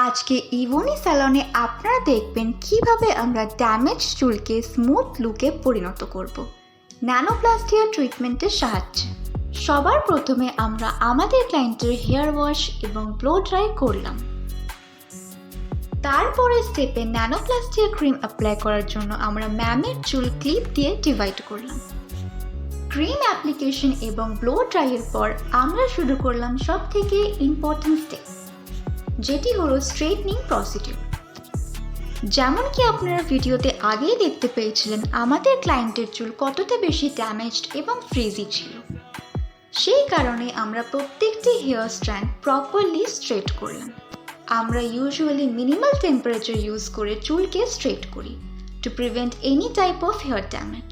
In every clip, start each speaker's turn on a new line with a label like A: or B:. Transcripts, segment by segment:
A: আজকে ইভনি স্যালনে আপনারা দেখবেন কিভাবে আমরা ড্যামেজ চুলকে স্মুথ লুকে পরিণত করব ন্যানোপ্লাস্টিয়া ট্রিটমেন্টের সাহায্যে। সবার প্রথমে আমরা আমাদের ক্লায়েন্টের হেয়ার ওয়াশ এবং ব্লো ড্রাই করলাম। তারপরে স্টেপে ন্যানোপ্লাস্টিয়া ক্রিম অ্যাপ্লাই করার জন্য আমরা ম্যামের চুল ক্লিপ দিয়ে ডিভাইড করলাম। ক্রিম অ্যাপ্লিকেশন এবং ব্লো ড্রাইয়ের পর আমরা শুরু করলাম সব থেকে ইম্পর্টেন্ট স্টেপ, যেটি হলো স্ট্রেটনিং প্রসিডিউর। যেমন কি আপনারা ভিডিওতে আগেই দেখতে পেয়েছিলেন আমাদের ক্লায়েন্টের চুল কতটা বেশি ড্যামেজড এবং ফ্রিজি ছিল। সেই কারণে আমরা প্রত্যেকটি হেয়ার স্ট্র্যান্ড প্রপারলি স্ট্রেট করলাম। আমরা ইউজুয়ালি মিনিমাল টেম্পারেচার ইউজ করে চুলকে স্ট্রেট করি to prevent any type of hair damage.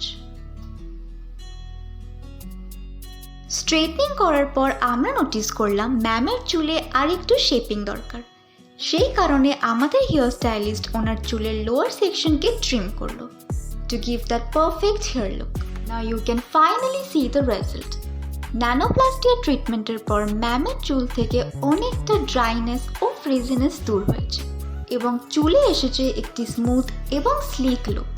A: Straightening করার পর আমরা নোটিস করলাম ম্যামের চুলে আরেকটু শেপিং দরকার। সেই কারণে আমাদের হেয়ার স্টাইলিস্ট ওনার চুলের লোয়ার সেকশনকে ট্রিম করলো to give that perfect hair look. Now you can finally see the result. Nanoplastia ট্রিটমেন্টের পর ম্যামের চুল থেকে অনেকটা ড্রাইনেস ও ফ্রিজিনেস দূর হয়েছে এবং চুলে এসেছে একটি স্মুথ এবং স্লিক লুক।